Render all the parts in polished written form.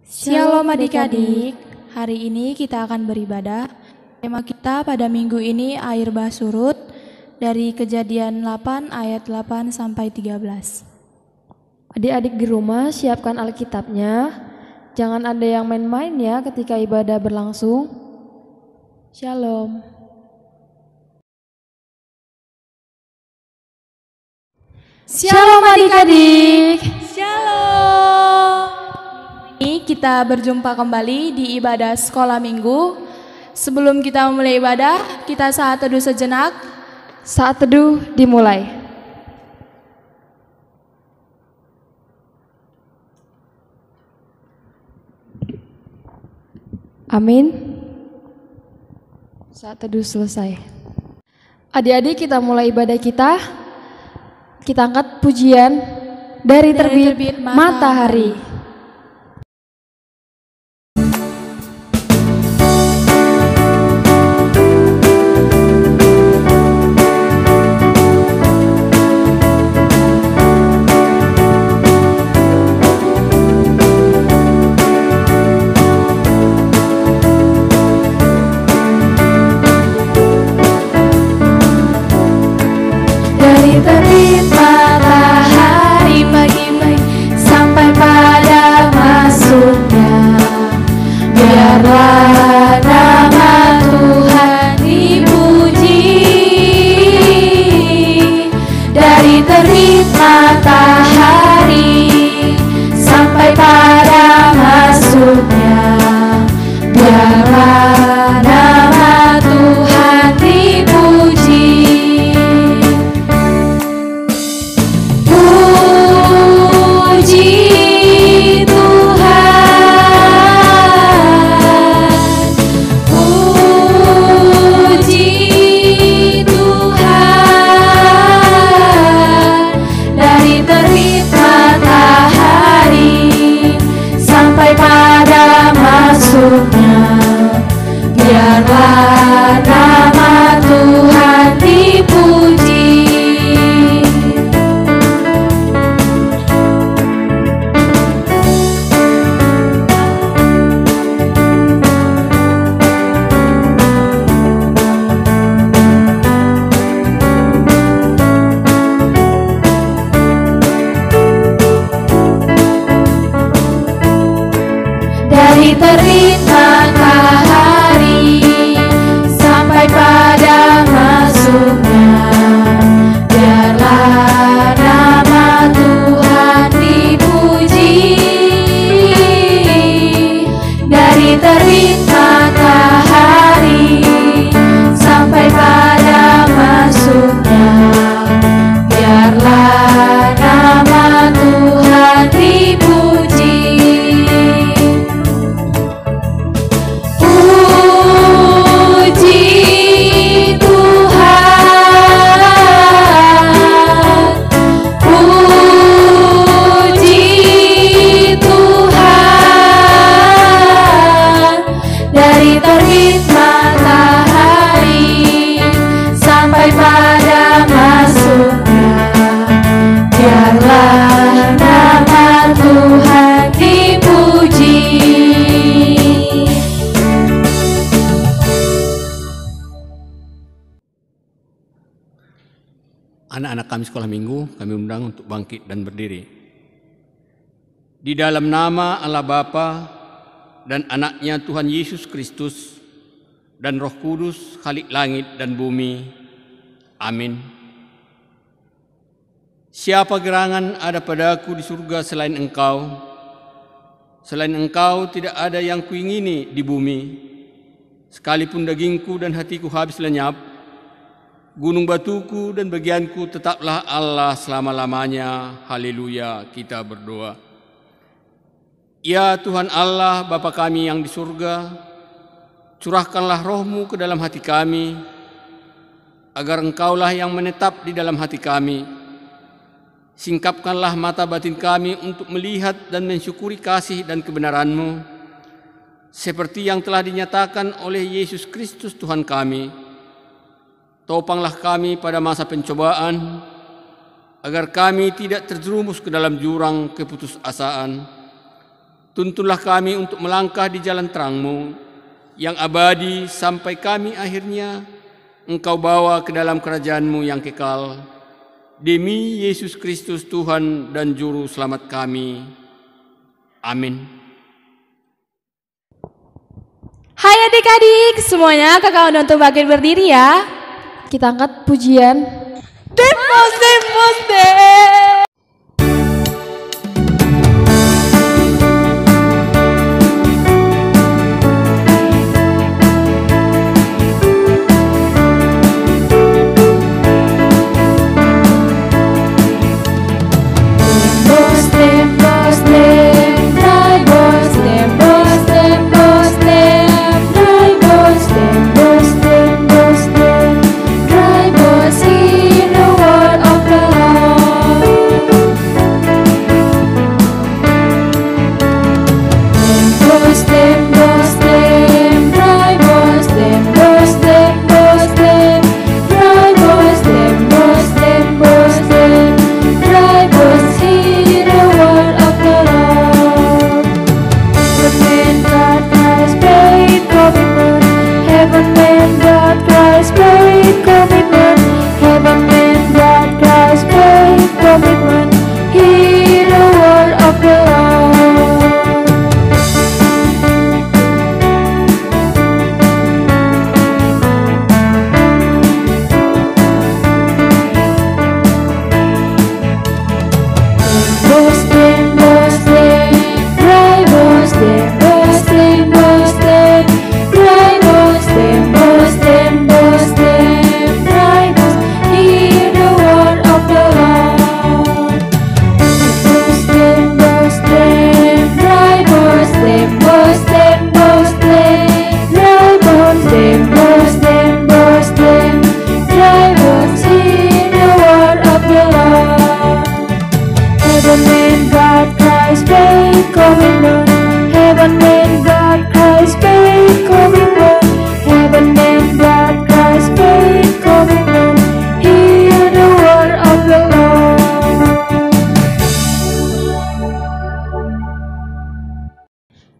Shalom adik-adik, hari ini kita akan beribadah. Tema kita pada minggu ini air bah surut dari Kejadian 8 ayat 8 sampai 13. Adik-adik di rumah siapkan Alkitabnya. Jangan ada yang main-main ya ketika ibadah berlangsung. Shalom. Shalom adik-adik. Shalom. Ini kita berjumpa kembali di ibadah sekolah minggu. Sebelum kita memulai ibadah, kita saat teduh sejenak. Saat teduh dimulai. Amin. Saat teduh selesai. Adik-adik, kita mulai ibadah kita. Kita angkat pujian dari terbit matahari. Terbit matahari pagi-pagi sampai pada masuknya, biarlah nama Tuhan dipuji. Dari terbit matahari sampai pada masuknya, biarlah nama Tuhan dipuji. Biarlah nama Tuhan dipuji. Dari terbit matahari sampai pada masuknya, biarlah nama Tuhan dipuji. Dari terbit matahari sampai pada masuknya, biarlah nama Tuhan dipuji. Anak-anak kami sekolah minggu, kami undang untuk bangkit dan berdiri. Di dalam nama Allah Bapa dan anaknya Tuhan Yesus Kristus dan Roh Kudus, Khalik langit dan bumi. Amin. Siapa gerangan ada padaku di surga selain Engkau? Selain Engkau tidak ada yang kuingini di bumi. Sekalipun dagingku dan hatiku habis lenyap, gunung batuku dan bagianku tetaplah Allah selama-lamanya. Haleluya, kita berdoa. Ya Tuhan Allah, Bapa kami yang di surga, curahkanlah roh-Mu ke dalam hati kami, agar Engkaulah yang menetap di dalam hati kami. Singkapkanlah mata batin kami untuk melihat dan mensyukuri kasih dan kebenaran-Mu, seperti yang telah dinyatakan oleh Yesus Kristus Tuhan kami. Topanglah kami pada masa pencobaan, agar kami tidak terjerumus ke dalam jurang keputusasaan, Tuntunlah kami untuk melangkah di jalan terang-Mu yang abadi sampai kami akhirnya Engkau bawa ke dalam kerajaan-Mu yang kekal. Demi Yesus Kristus Tuhan dan Juru Selamat kami. Amin. Hai adik-adik, semuanya kakak untuk bangkit berdiri ya. Kita angkat pujian. Demos, demos, demos.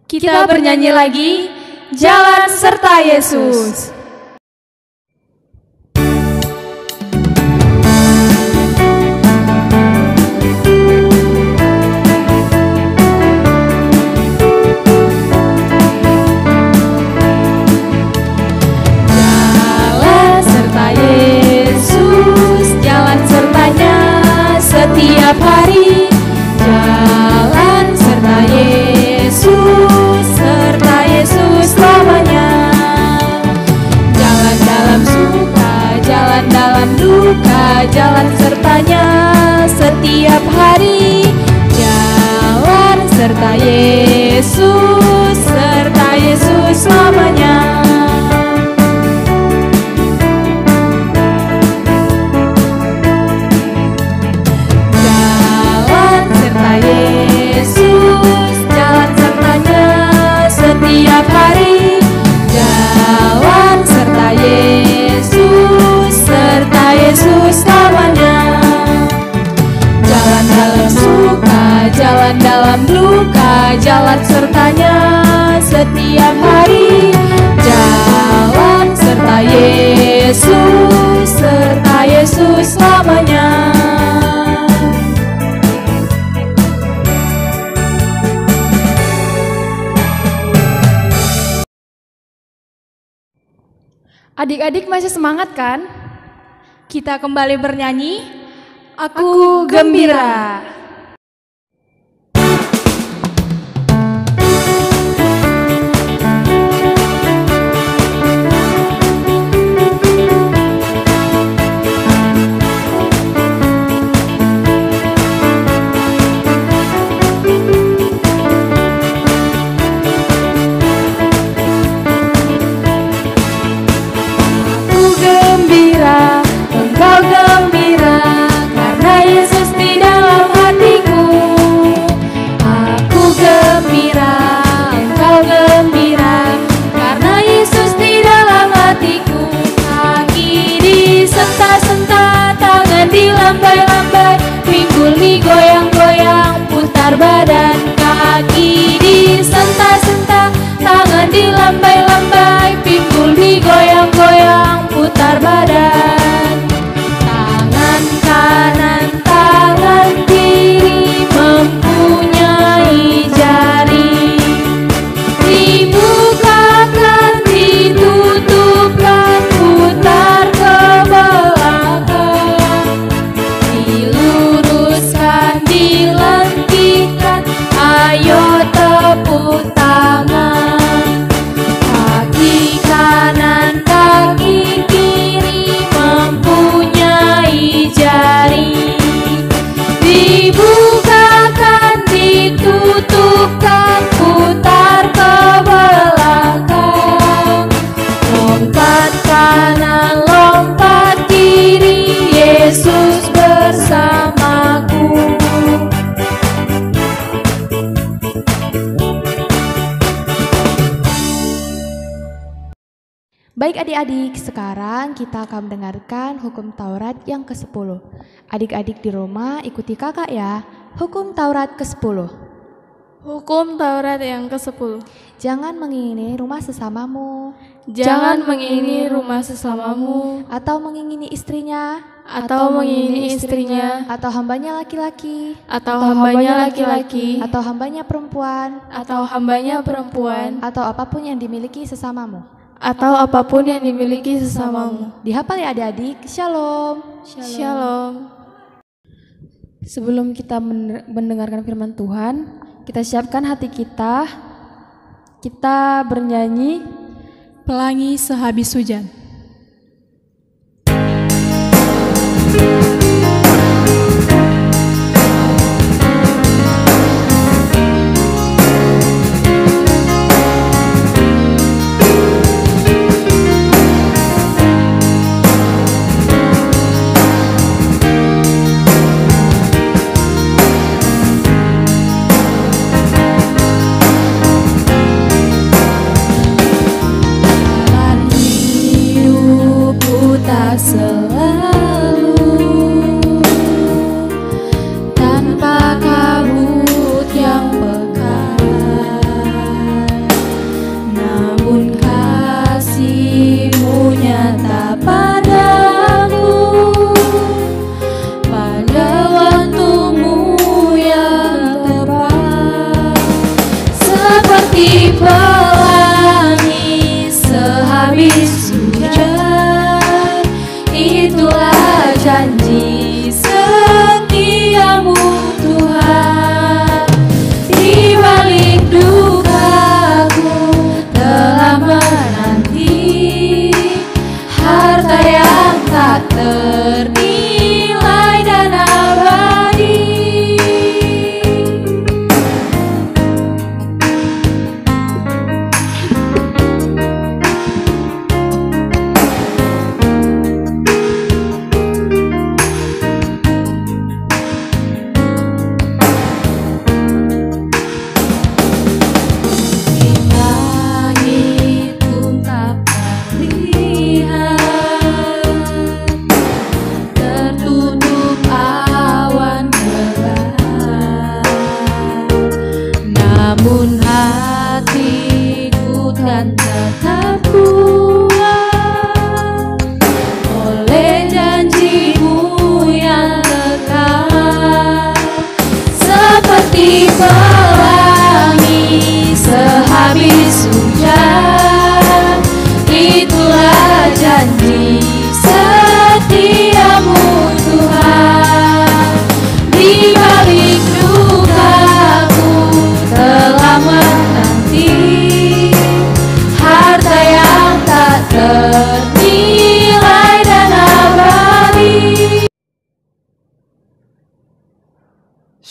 Kita bernyanyi lagi, Jalan Serta Yesus. Jalan serta Yesus, jalan sertanya setiap hari. Jalan serta Yesus, serta Yesus selamanya. Jalan dalam suka, jalan dalam duka, jalan sertanya setiap hari. Jalan serta Yesus, serta Yesus selamanya. Jalan serta Yesus, jalan sertanya setiap hari. Jalan serta Yesus, serta Yesus selamanya. Jalan dalam suka, jalan dalam duka, jalan sertanya setiap hari. Jalan serta Yesus, serta Yesus selamanya. Adik-adik masih semangat kan? Kita kembali bernyanyi, Aku Gembira. Engkau gembira karena Yesus di dalam hati. tepuk tangan. Kaki kanan, kaki kiri mempunyai jari. Dibukakan, ditutupkan, putar ke belakang. Lompat kanan, lompat kiri, Yesus bersamaku. Baik adik-adik, sekarang kita akan mendengarkan hukum Taurat yang ke-10. Adik-adik di rumah ikuti kakak ya. Hukum Taurat ke-10. Hukum Taurat yang ke-10. Jangan mengingini rumah sesamamu. Jangan mengingini rumah sesamamu, Atau mengingini istrinya. atau mengingini istrinya, Atau hambanya laki-laki. atau hambanya laki-laki, Atau hambanya perempuan. atau hambanya perempuan, Atau apapun yang dimiliki sesamamu. atau apapun yang dimiliki sesamamu. Dihafal ya adik-adik. Shalom. Shalom. Sebelum kita mendengarkan firman Tuhan, kita siapkan hati kita. Kita bernyanyi Pelangi sehabis hujan.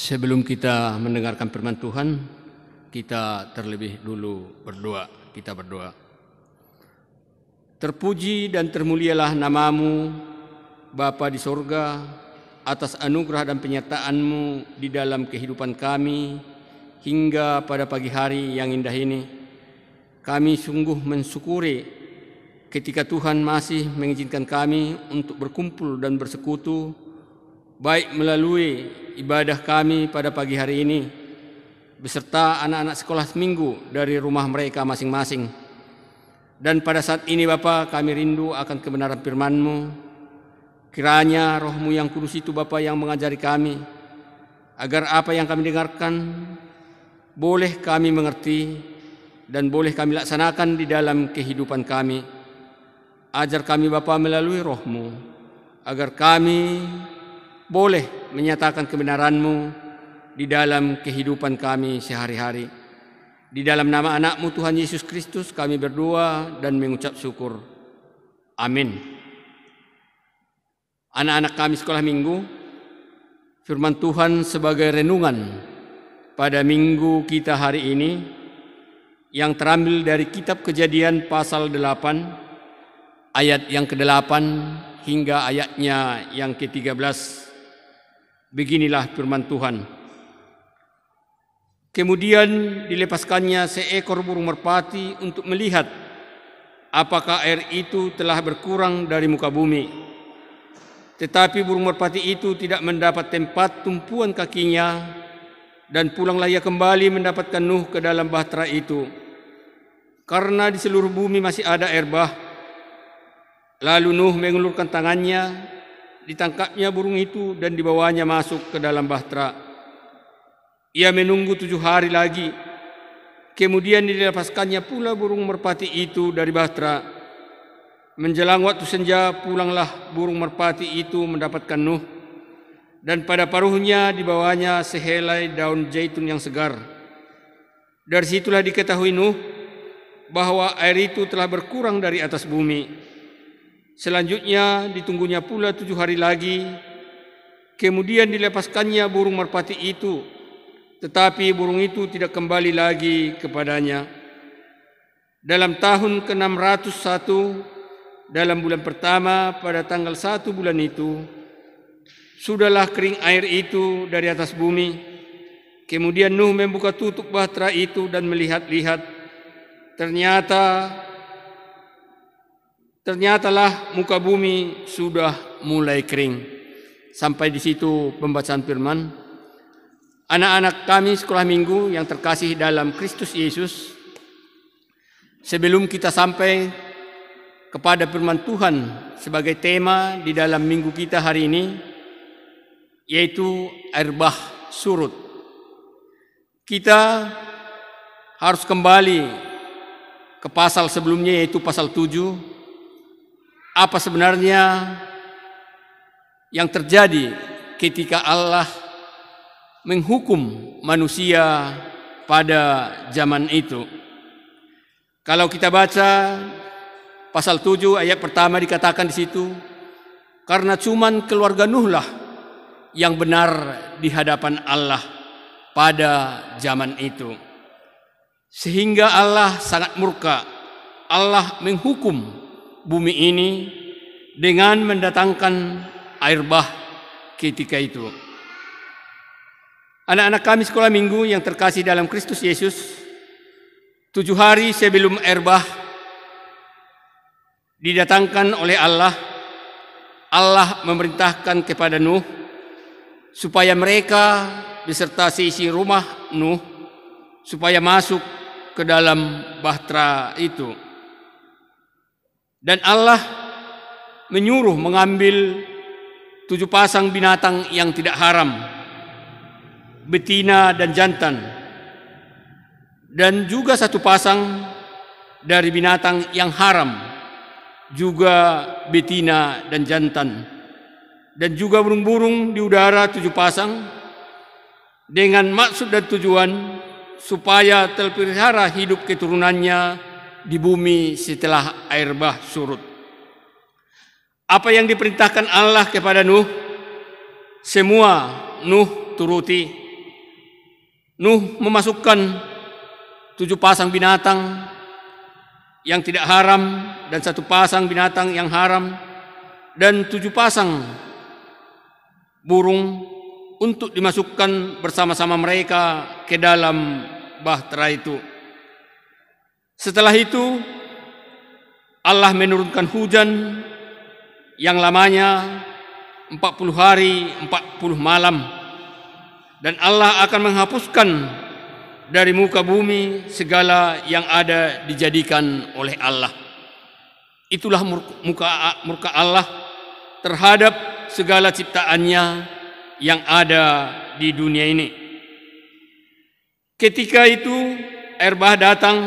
Sebelum kita mendengarkan firman Tuhan, kita terlebih dulu berdoa. Kita berdoa. Terpuji dan termulialah namamu, Bapa di sorga, atas anugerah dan penyertaan-Mu di dalam kehidupan kami hingga pada pagi hari yang indah ini. Kami sungguh mensyukuri ketika Tuhan masih mengizinkan kami untuk berkumpul dan bersekutu, baik melalui ibadah kami pada pagi hari ini, beserta anak-anak sekolah minggu dari rumah mereka masing-masing. Dan pada saat ini Bapa, kami rindu akan kebenaran firman-Mu. Kiranya Roh-Mu yang kudus itu Bapa yang mengajari kami, agar apa yang kami dengarkan boleh kami mengerti dan boleh kami laksanakan di dalam kehidupan kami. Ajar kami Bapa melalui Roh-Mu, agar kami boleh menyatakan kebenaran-Mu di dalam kehidupan kami sehari-hari. Di dalam nama anak-Mu Tuhan Yesus Kristus kami berdoa dan mengucap syukur. Amin. Anak-anak kami sekolah minggu, firman Tuhan sebagai renungan pada minggu kita hari ini yang terambil dari kitab Kejadian pasal 8 ayat yang ke-8 hingga ayatnya yang ke-13. Beginilah firman Tuhan. Kemudian dilepaskannya seekor burung merpati untuk melihat apakah air itu telah berkurang dari muka bumi. Tetapi burung merpati itu tidak mendapat tempat tumpuan kakinya, dan pulanglah ia kembali mendapatkan Nuh ke dalam bahtera itu, karena di seluruh bumi masih ada air bah. Lalu Nuh mengulurkan tangannya, ditangkapnya burung itu dan dibawanya masuk ke dalam bahtera. Ia menunggu 7 hari lagi, kemudian dilepaskannya pula burung merpati itu dari bahtera. Menjelang waktu senja pulanglah burung merpati itu mendapatkan Nuh, dan pada paruhnya dibawanya sehelai daun zaitun yang segar. Dari situlah diketahui Nuh bahwa air itu telah berkurang dari atas bumi. Selanjutnya ditunggunya pula 7 hari lagi, kemudian dilepaskannya burung merpati itu, tetapi burung itu tidak kembali lagi kepadanya. Dalam tahun ke-601, dalam bulan pertama pada tanggal 1 bulan itu, sudahlah kering air itu dari atas bumi. Kemudian Nuh membuka tutup bahtera itu dan melihat-lihat. Ternyatalah muka bumi sudah mulai kering. Sampai di situ pembacaan firman. Anak-anak kami sekolah minggu yang terkasih dalam Kristus Yesus, sebelum kita sampai kepada firman Tuhan sebagai tema di dalam minggu kita hari ini, yaitu air bah surut, kita harus kembali ke pasal sebelumnya, yaitu pasal 7. Apa sebenarnya yang terjadi ketika Allah menghukum manusia pada zaman itu? Kalau kita baca pasal 7 ayat pertama, dikatakan di situ, karena cuman keluarga Nuh lah yang benar di hadapan Allah pada zaman itu, sehingga Allah sangat murka. Allah menghukum bumi ini dengan mendatangkan air bah ketika itu. Anak-anak kami sekolah minggu yang terkasih dalam Kristus Yesus, 7 hari sebelum air bah didatangkan oleh Allah, Allah memerintahkan kepada Nuh supaya mereka beserta seisi rumah Nuh supaya masuk ke dalam bahtera itu. Dan Allah menyuruh mengambil 7 pasang binatang yang tidak haram, betina dan jantan, dan juga 1 pasang dari binatang yang haram, juga betina dan jantan, dan juga burung-burung di udara 7 pasang, dengan maksud dan tujuan supaya terpelihara hidup keturunannya di bumi setelah air bah surut. Apa yang diperintahkan Allah kepada Nuh, semua Nuh turuti. Nuh memasukkan 7 pasang binatang yang tidak haram dan 1 pasang binatang yang haram, dan 7 pasang burung untuk dimasukkan bersama-sama mereka ke dalam bahtera itu. Setelah itu Allah menurunkan hujan yang lamanya 40 hari 40 malam, dan Allah akan menghapuskan dari muka bumi segala yang ada dijadikan oleh Allah. Itulah murka Allah terhadap segala ciptaannya yang ada di dunia ini. Ketika itu air bah datang,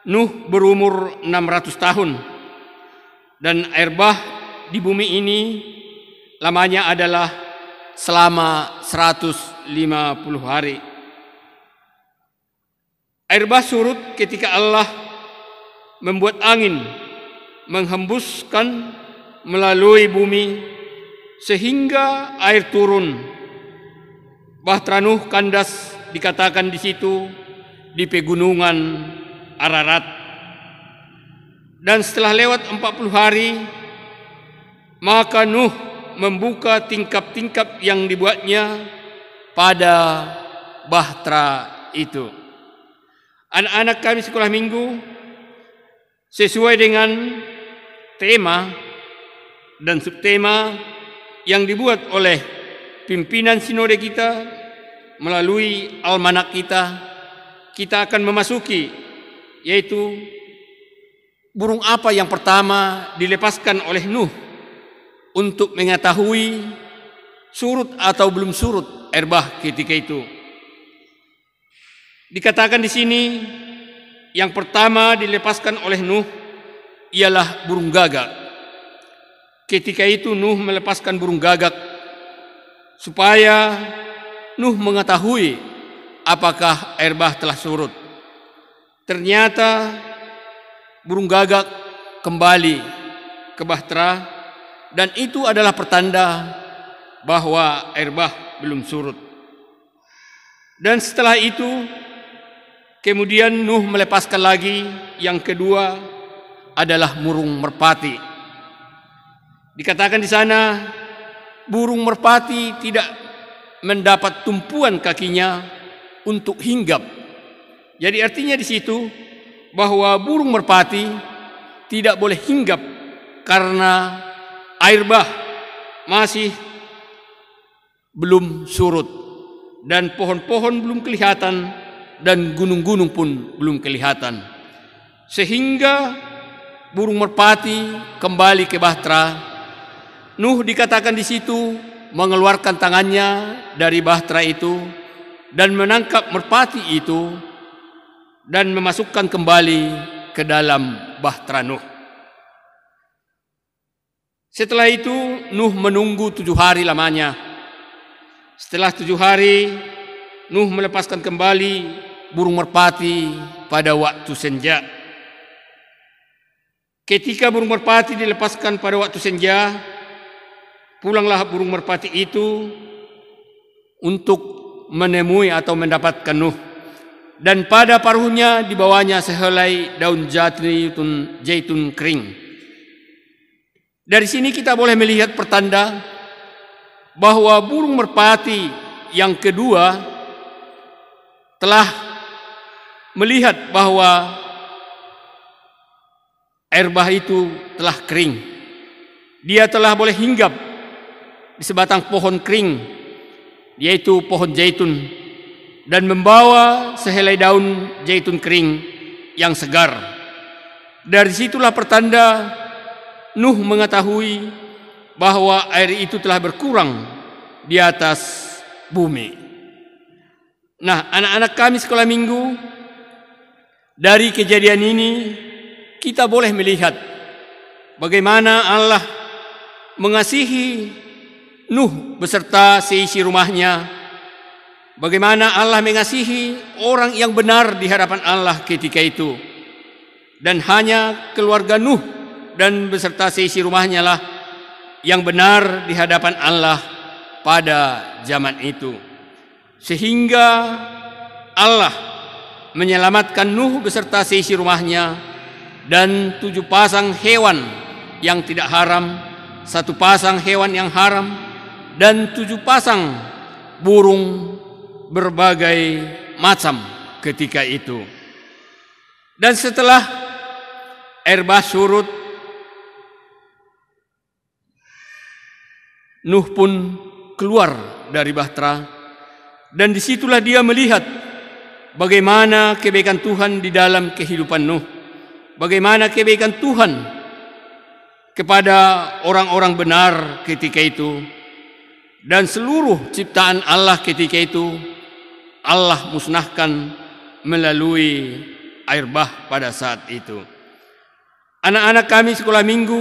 Nuh berumur 600 tahun, dan air bah di bumi ini lamanya adalah selama 150 hari. Air bah surut ketika Allah membuat angin menghembuskan melalui bumi sehingga air turun. Bahtera Nuh kandas dikatakan di situ di pegunungan Ararat. Dan setelah lewat 40 hari, maka Nuh membuka tingkap-tingkap yang dibuatnya pada bahtera itu. Anak-anak kami sekolah minggu, sesuai dengan tema dan subtema yang dibuat oleh pimpinan sinode kita melalui almanak kita akan memasuki, yaitu burung apa yang pertama dilepaskan oleh Nuh untuk mengetahui surut atau belum surut air bah ketika itu. Dikatakan di sini yang pertama dilepaskan oleh Nuh ialah burung gagak. Ketika itu Nuh melepaskan burung gagak supaya Nuh mengetahui apakah air bah telah surut. Ternyata burung gagak kembali ke bahtera dan itu adalah pertanda bahwa air bah belum surut. Dan setelah itu kemudian Nuh melepaskan lagi yang kedua adalah burung merpati. Dikatakan di sana burung merpati tidak mendapat tumpuan kakinya untuk hinggap. Jadi artinya di situ bahwa burung merpati tidak boleh hinggap karena air bah masih belum surut dan pohon-pohon belum kelihatan dan gunung-gunung pun belum kelihatan. Sehingga burung merpati kembali ke bahtera. Nuh dikatakan di situ mengeluarkan tangannya dari bahtera itu dan menangkap merpati itu dan memasukkan kembali ke dalam bahtera Nuh. Setelah itu Nuh menunggu 7 hari lamanya. Setelah 7 hari Nuh melepaskan kembali burung merpati pada waktu senja. Ketika burung merpati dilepaskan pada waktu senja, pulanglah burung merpati itu untuk menemui atau mendapatkan Nuh. Dan pada paruhnya dibawanya sehelai daun zaitun kering. Dari sini kita boleh melihat pertanda bahwa burung merpati yang kedua telah melihat bahwa air bah itu telah kering. Dia telah boleh hinggap di sebatang pohon kering, yaitu pohon zaitun, dan membawa sehelai daun zaitun kering yang segar. Dari situlah pertanda Nuh mengetahui bahwa air itu telah berkurang di atas bumi. Nah, anak-anak kami sekolah minggu, dari kejadian ini kita boleh melihat bagaimana Allah mengasihi Nuh beserta seisi rumahnya, bagaimana Allah mengasihi orang yang benar di hadapan Allah ketika itu, dan hanya keluarga Nuh dan beserta seisi rumahnya lah yang benar di hadapan Allah pada zaman itu. Sehingga Allah menyelamatkan Nuh beserta seisi rumahnya dan 7 pasang hewan yang tidak haram, 1 pasang hewan yang haram, dan 7 pasang burung berbagai macam ketika itu. Dan setelah air bah surut, Nuh pun keluar dari bahtera. Dan disitulah dia melihat bagaimana kebaikan Tuhan di dalam kehidupan Nuh. Bagaimana kebaikan Tuhan kepada orang-orang benar ketika itu. Dan seluruh ciptaan Allah ketika itu Allah musnahkan melalui air bah pada saat itu. Anak-anak kami sekolah minggu,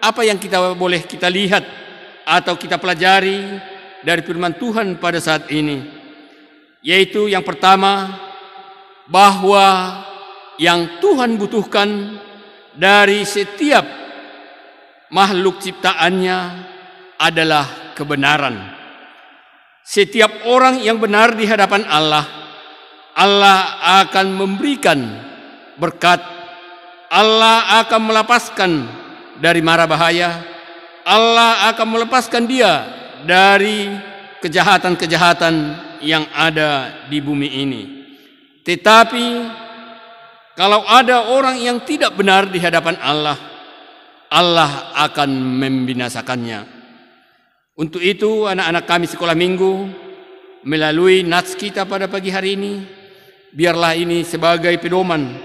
apa yang boleh kita lihat atau kita pelajari dari firman Tuhan pada saat ini? Yaitu yang pertama, bahwa yang Tuhan butuhkan dari setiap makhluk ciptaannya adalah kebenaran. Setiap orang yang benar di hadapan Allah, Allah akan memberikan berkat, Allah akan melepaskan dari mara bahaya, Allah akan melepaskan dia dari kejahatan-kejahatan yang ada di bumi ini. Tetapi kalau ada orang yang tidak benar di hadapan Allah, Allah akan membinasakannya. Untuk itu anak-anak kami sekolah minggu, melalui nats kita pada pagi hari ini, biarlah ini sebagai pedoman,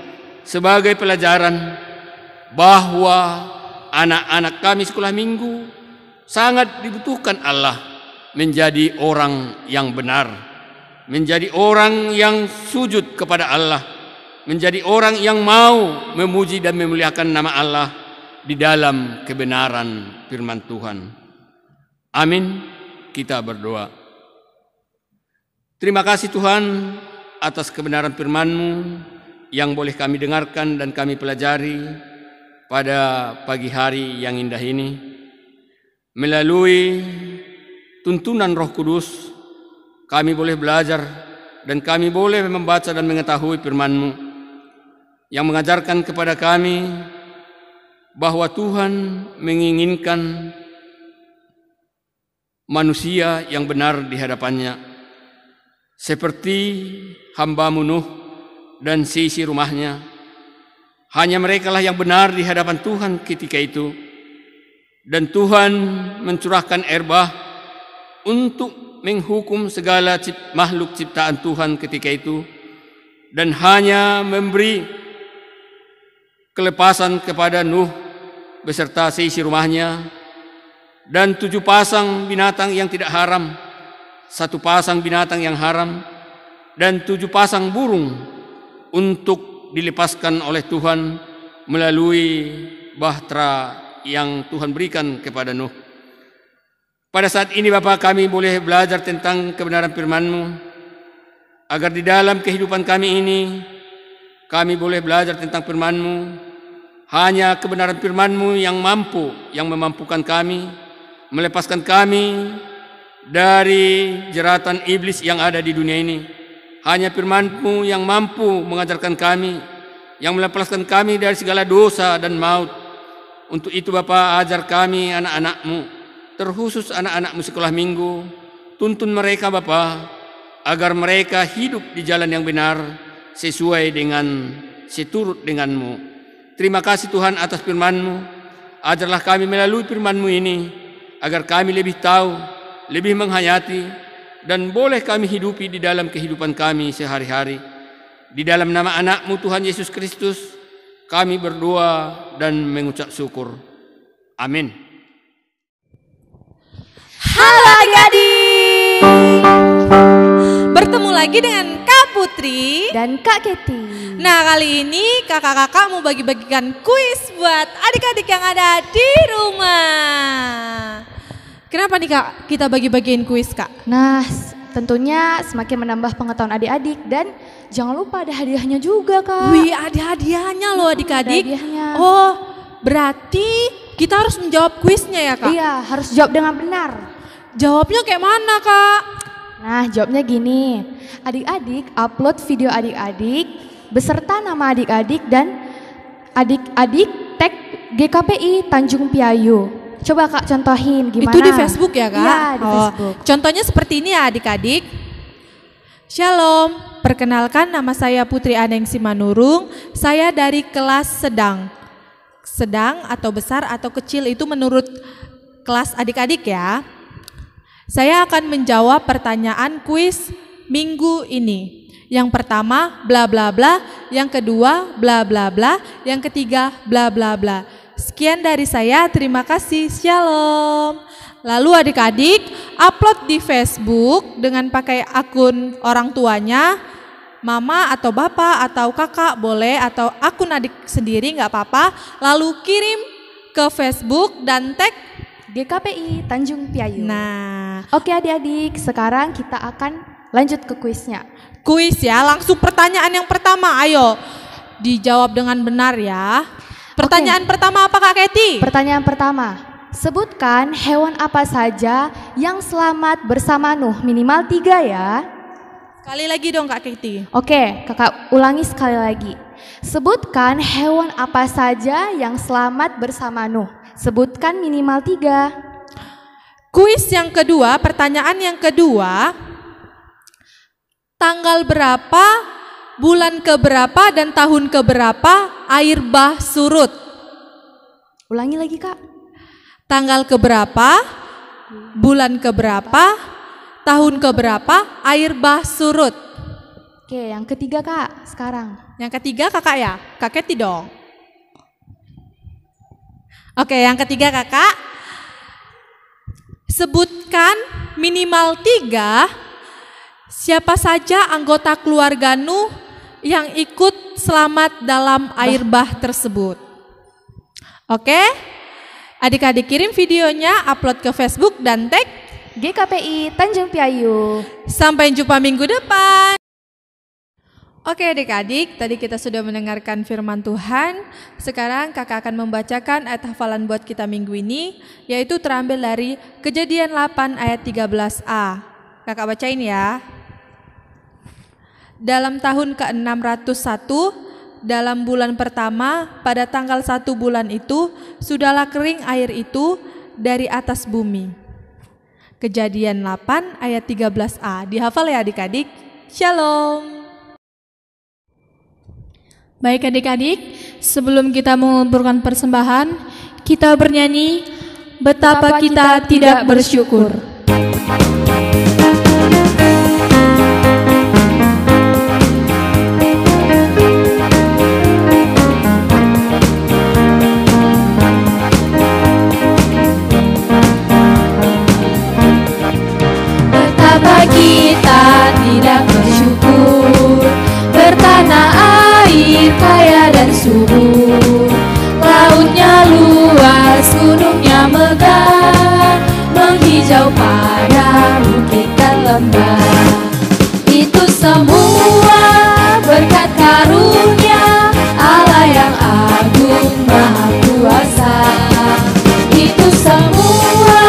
sebagai pelajaran bahwa anak-anak kami sekolah minggu sangat dibutuhkan Allah menjadi orang yang benar, menjadi orang yang sujud kepada Allah, menjadi orang yang mau memuji dan memuliakan nama Allah di dalam kebenaran firman Tuhan. Amin. Kita berdoa. Terima kasih Tuhan atas kebenaran firman-Mu yang boleh kami dengarkan dan kami pelajari pada pagi hari yang indah ini. Melalui tuntunan Roh Kudus, kami boleh belajar dan kami boleh membaca dan mengetahui firman-Mu yang mengajarkan kepada kami bahwa Tuhan menginginkan manusia yang benar di hadapannya, seperti hamba-Mu Nuh dan seisi rumahnya. Hanya merekalah yang benar di hadapan Tuhan ketika itu. Dan Tuhan mencurahkan air bah untuk menghukum segala makhluk ciptaan Tuhan ketika itu, dan hanya memberi kelepasan kepada Nuh beserta seisi rumahnya, dan 7 pasang binatang yang tidak haram, 1 pasang binatang yang haram, dan 7 pasang burung untuk dilepaskan oleh Tuhan melalui bahtera yang Tuhan berikan kepada Nuh. Pada saat ini Bapa, kami boleh belajar tentang kebenaran firman-Mu, agar di dalam kehidupan kami ini kami boleh belajar tentang firman-Mu. Hanya kebenaran firman-Mu yang memampukan kami, melepaskan kami dari jeratan iblis yang ada di dunia ini. Hanya firman-Mu yang mampu mengajarkan kami, yang melepaskan kami dari segala dosa dan maut. Untuk itu Bapa, ajar kami anak-anak-Mu, terkhusus anak-anak-Mu sekolah minggu. Tuntun mereka Bapa, agar mereka hidup di jalan yang benar, sesuai dengan seturut dengan-Mu. Terima kasih Tuhan atas firman-Mu. Ajarlah kami melalui firman-Mu ini, agar kami lebih tahu, lebih menghayati, dan boleh kami hidupi di dalam kehidupan kami sehari-hari. Di dalam nama anak-Mu Tuhan Yesus Kristus, kami berdoa dan mengucap syukur. Amin. Halo adik-adik, bertemu lagi dengan Kak Putri Dan Kak Keti. Nah, kali ini kakak-kakak mau bagi-bagikan kuis buat adik-adik yang ada di rumah. Kenapa nih Kak kita bagi-bagiin kuis Kak? Nah, tentunya semakin menambah pengetahuan adik-adik, dan jangan lupa ada hadiahnya juga Kak. Wih, ada hadiahnya loh adik-adik. Ada hadiahnya. Oh, berarti kita harus menjawab kuisnya ya Kak? Iya, harus jawab dengan benar. Jawabnya kayak mana Kak? Nah, jawabnya gini. Adik-adik upload video adik-adik beserta nama adik-adik, dan adik-adik tag GKPI Tanjung Piayu. Coba Kak contohin gimana? Itu di Facebook ya Kak? Iya, di Facebook. Contohnya seperti ini ya adik-adik. Shalom, perkenalkan nama saya Putri Aneng Simanurung. Saya dari kelas sedang. Sedang atau besar atau kecil itu menurut kelas adik-adik ya. Saya akan menjawab pertanyaan kuis minggu ini. Yang pertama bla bla bla, yang kedua bla bla bla, yang ketiga bla bla bla. Sekian dari saya, terima kasih, shalom. Lalu adik-adik upload di Facebook dengan pakai akun orang tuanya, mama atau bapak atau kakak boleh, atau akun adik sendiri nggak apa-apa. Lalu kirim ke Facebook dan tag GKPI Tanjung Piayu. Nah, Oke adik-adik, sekarang kita akan lanjut ke kuisnya. Kuis ya, langsung pertanyaan yang pertama, ayo dijawab dengan benar ya. Pertanyaan pertama apa Kak Keti? Pertanyaan pertama, sebutkan hewan apa saja yang selamat bersama Nuh, minimal 3 ya. Sekali lagi dong Kak Keti. Oke, kakak ulangi sekali lagi. Sebutkan hewan apa saja yang selamat bersama Nuh. Sebutkan minimal 3. Kuis yang kedua, pertanyaan yang kedua. Tanggal berapa, bulan keberapa, dan tahun keberapa air bah surut? Ulangi lagi Kak. Tanggal keberapa, bulan keberapa, tahun keberapa air bah surut? Oke, yang ketiga Kak, sekarang. Yang ketiga kakak ya? Kak Keti dong. Oke, yang ketiga kakak. Sebutkan minimal 3 siapa saja anggota keluarga Nuh yang ikut selamat dalam air bah tersebut. Oke, adik-adik kirim videonya, upload ke Facebook dan tag GKPI Tanjung Priayu. Sampai jumpa minggu depan. Oke adik-adik, tadi kita sudah mendengarkan firman Tuhan. Sekarang kakak akan membacakan ayat hafalan buat kita minggu ini, yaitu terambil dari Kejadian 8 ayat 13a. Kakak bacain ya. Dalam tahun ke-601, dalam bulan pertama, pada tanggal 1 bulan itu, sudahlah kering air itu dari atas bumi. Kejadian 8 ayat 13a. Dihafal ya adik-adik. Shalom. Baik adik-adik, sebelum kita mengumpulkan persembahan, kita bernyanyi Betapa Kita Tidak Bersyukur. Betapa kita tidak bersyukur, bertanah air kaya dan subur, lautnya luas, gunungnya megah, menghijau pada bukit dan lembah. Itu semua berkat karunia Allah yang agung maha kuasa. Itu semua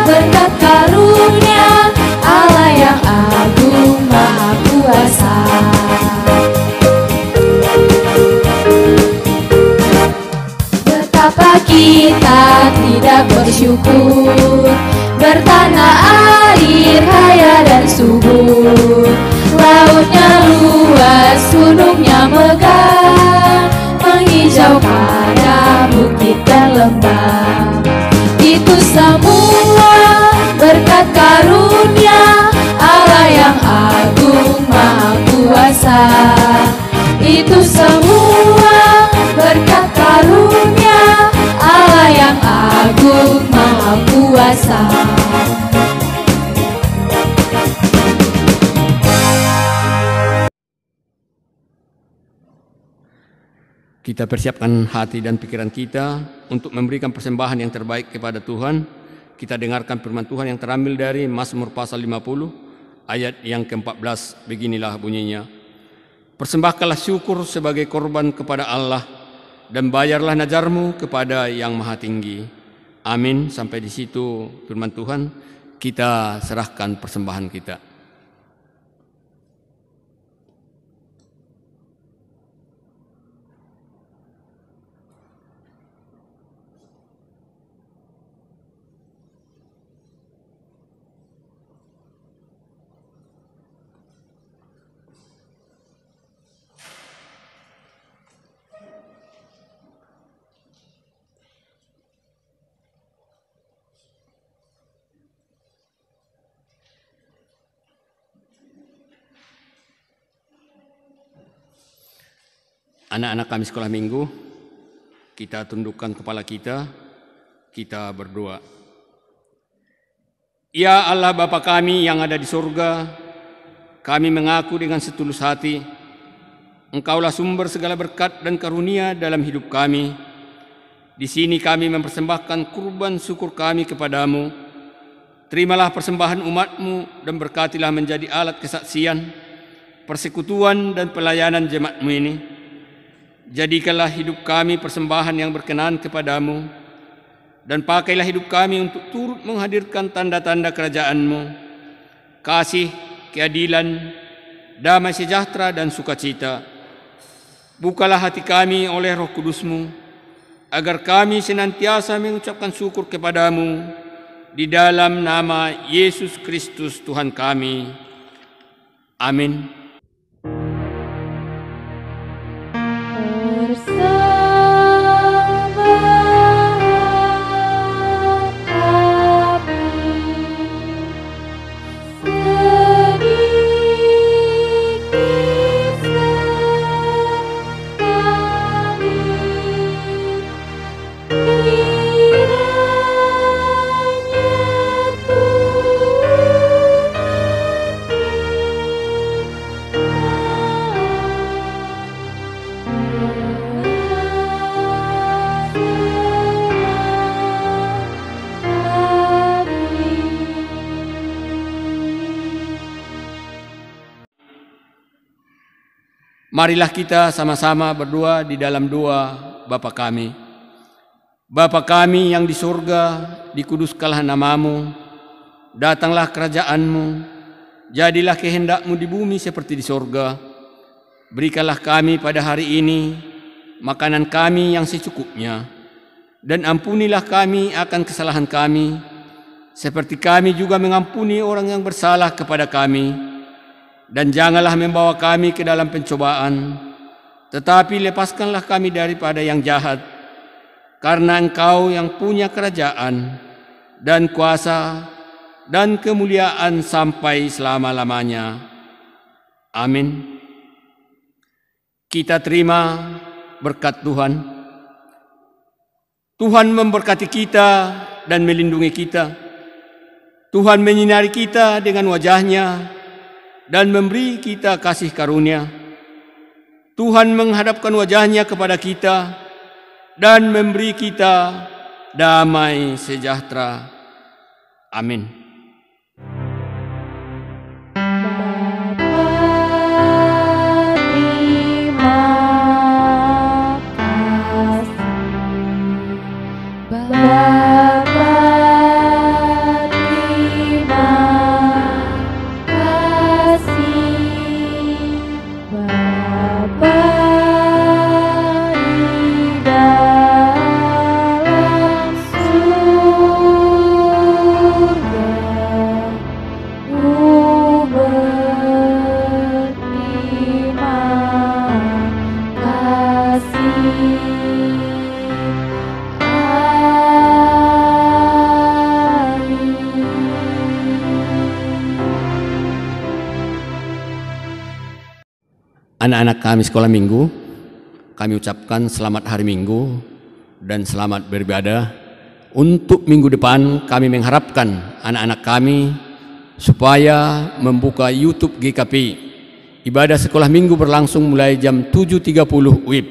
berkat karunia Allah yang agung maha kuasa. Betapa kita tidak bersyukur, bertanah air kaya dan subur, lautnya luas, gunungnya megah, menghijau pada bukit dan lembah. Itu semua berkat karunia Allah yang agung maha kuasa. Itu semua berkat karunia Allah yang agung maha kuasa. Kita persiapkan hati dan pikiran kita untuk memberikan persembahan yang terbaik kepada Tuhan. Kita dengarkan firman Tuhan yang terambil dari Mazmur pasal 50 ayat yang ke-14. Beginilah bunyinya. Persembahkanlah syukur sebagai korban kepada Allah dan bayarlah najarmu kepada Yang Maha Tinggi. Amin. Sampai di situ firman Tuhan. Kita serahkan persembahan kita. Anak-anak kami sekolah minggu, kita tundukkan kepala kita berdoa. Ya Allah Bapa kami yang ada di surga, kami mengaku dengan setulus hati, Engkaulah sumber segala berkat dan karunia dalam hidup kami. Di sini kami mempersembahkan kurban syukur kami kepadamu. Terimalah persembahan umat-Mu dan berkatilah menjadi alat kesaksian persekutuan dan pelayanan jemaat-Mu ini. Jadikanlah hidup kami persembahan yang berkenan kepadamu, dan pakailah hidup kami untuk turut menghadirkan tanda-tanda kerajaan-Mu, kasih, keadilan, damai sejahtera dan sukacita. Bukalah hati kami oleh Roh Kudus-Mu, agar kami senantiasa mengucapkan syukur kepadamu di dalam nama Yesus Kristus Tuhan kami. Amin. Marilah kita sama-sama berdoa di dalam doa Bapa kami. Bapa kami yang di surga, dikuduskanlah namamu, datanglah kerajaan-Mu, jadilah kehendak-Mu di bumi seperti di surga. Berikanlah kami pada hari ini makanan kami yang secukupnya, dan ampunilah kami akan kesalahan kami, seperti kami juga mengampuni orang yang bersalah kepada kami. Dan janganlah membawa kami ke dalam pencobaan, tetapi lepaskanlah kami daripada yang jahat, karena Engkau yang punya kerajaan dan kuasa dan kemuliaan sampai selama-lamanya. Amin. Kita terima berkat Tuhan. Tuhan memberkati kita dan melindungi kita. Tuhan menyinari kita dengan wajah-Nya dan memberi kita kasih karunia. Tuhan menghadapkan wajah-Nya kepada kita dan memberi kita damai sejahtera. Amin. Anak-anak kami sekolah minggu, kami ucapkan selamat hari Minggu dan selamat beribadah. Untuk minggu depan kami mengharapkan anak-anak kami supaya membuka YouTube GKPI. Ibadah sekolah minggu berlangsung mulai jam 7.30 WIB.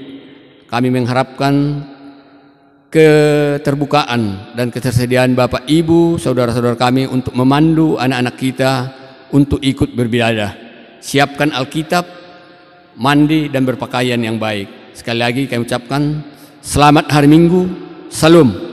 Kami mengharapkan keterbukaan dan ketersediaan Bapak, Ibu, saudara-saudara kami untuk memandu anak-anak kita untuk ikut beribadah. Siapkan Alkitab, mandi dan berpakaian yang baik. Sekali lagi kami ucapkan selamat hari Minggu. Salam.